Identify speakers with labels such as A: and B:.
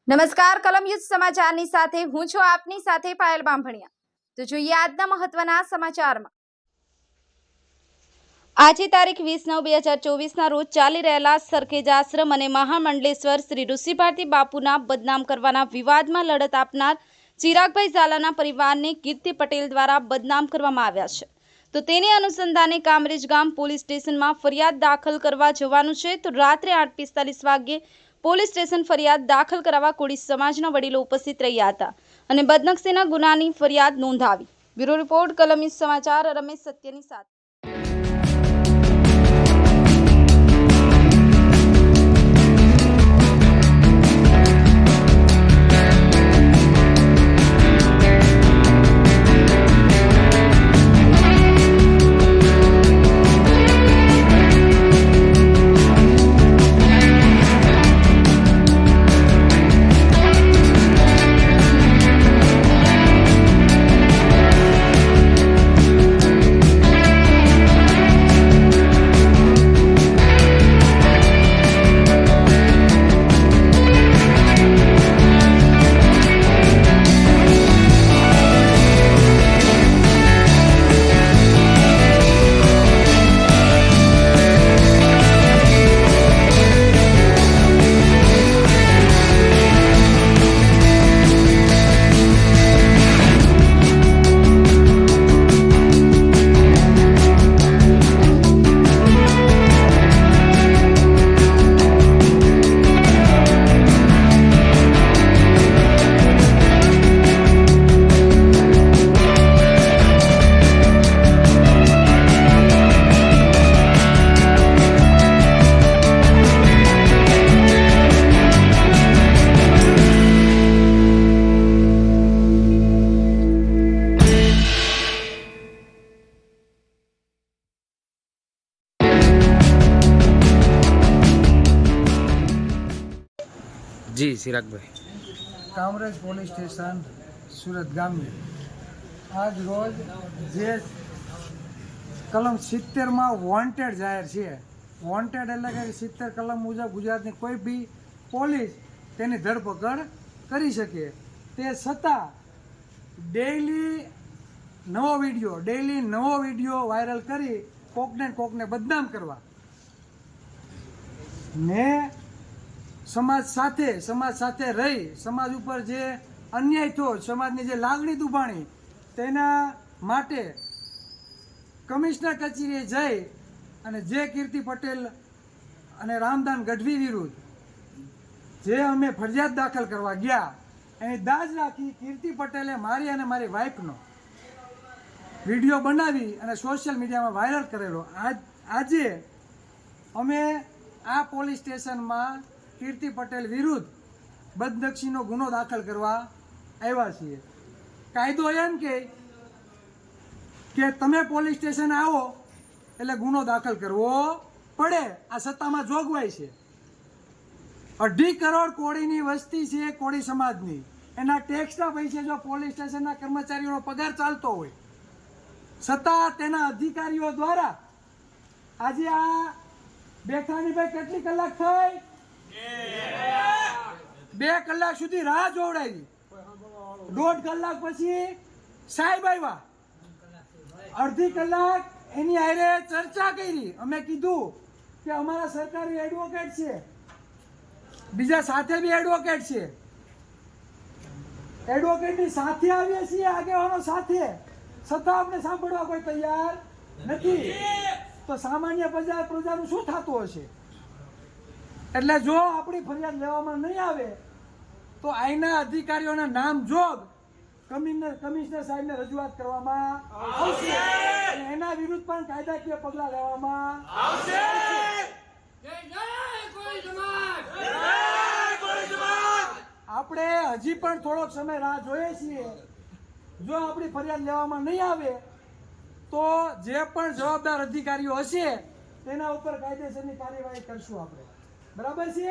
A: નમસ્કાર કલમ યુદ્ધ સમાચારની સાથે હું છું આપની સાથે પાયલ બાંભણિયા। તો જોઈએ આજના મહત્વના સમાચારમાં। આજે તારીખ 20/9/2024ના રોજ ચાલી રહેલા સરખેજ આશ્રમ અને મહામંડલેશ્વર શ્રી ઋષિભારતી બાપુના બદનામ કરવાના વિવાદમાં લડત આપનાર ચિરાગભાઈ ઝાલાના પરિવારને કીર્તિ પટેલ દ્વારા બદનામ કરવામાં આવ્યા છે। તો તેની અનુસંધાને કામરેજ ગામ પોલીસ સ્ટેશનમાં ફરિયાદ દાખલ કરવા જવાનું છે। તો રાત્રે 8:45 વાગ્યે પોલીસ સ્ટેશન ફરિયાદ દાખલ કરાવવા કોળી સમાજના વડીલો ઉપસ્થિત રહ્યા હતા અને બદનક્ષીના ગુનાની ફરિયાદ નોંધાવી। બ્યુરો રિપોર્ટ કલમ યુદ્ધ સમાચાર રમેશ સત્યની સાથે।
B: जी चिराग भाई
C: कामरेज पोलीस स्टेशन सूरत गाम में आज रोज जे कलम 70 में वॉन्टेड जाहिर है। वॉन्टेड एटले के 70 कलम मुजब गुजरात की कोई भी पोलीस तेनी धरपकड़ करी सके। ते छतां डेली नवो विडियो वायरल करी कोकने बदनाम करवा ने समाज साथे रही समाज ऊपर जे अन्याय थयो समाजनी जे लागणी दुभाणी तेना माटे कमिश्नर कचेरीए जई अने जे कीर्ति पटेल अने रामदान गढ़वी विरुद्ध जे अमे फरियाद दाखल करवा गया एनी दाज राखी कीर्ति पटेले मारी अने मारी वाइफनो विडियो बनावी अने सोशल मीडिया में वायरल करेलो। आजे अमे आ पोलीस स्टेशन में कीर्ति पटेल विरुद्ध बदनक्षीनो गुनो दाखल करवा आव्या छीए। कायदो एम के तमे पोलीस स्टेशन आवो एटले गुनो दाखल करवो पड़े। आ सत्तामां जोगवाई छे। 2.5 करोड़ कोळीनी वस्ती छे कोળી समाजनी एना टेक्सना पैसे जो पोलीस स्टेशनना कर्मचारीओनो पगार चालतो होय छतां तेना अधिकारीओ द्वारा आजे आ बेठानी भाई કેટલી કલાક થઈ 2 કલાક સુધી રાહ જોવડાવી। 1.5 કલાક પછી સાહેબ આવ્યા। અડધી કલાક એની હારે ચર્ચા કરી। અમે કીધું કે અમારા સરકારી એડવોકેટ છે બીજા સાથે બી એડવોકેટ છે એડવોકેટની સાથે આવીએ છીએ આગેવાનો સાથે છતાં આપણે સાંભળવા કોઈ તૈયાર નથી। તો સામાન્ય પ્રજાનું શું થતું હશે? એટલે જો આપણી ફરિયાદ લેવામાં નહીં આવે તો આઈના અધિકારીઓના નામ જોગ કમિશનર સાહેબને રજૂઆત કરવામાં આવશે અને એના વિરુદ્ધ પણ કાયદાકીય પગલાં લેવામાં આવશે। આપણે હજી પણ થોડોક સમય રાહ જોઈએ છીએ। જો આપણી ફરિયાદ લેવામાં નહીં આવે તો જે પણ જવાબદાર અધિકારીઓ હશે તેના ઉપર કાયદેસરની કાર્યવાહી કરશું આપણે। બરાબર છે?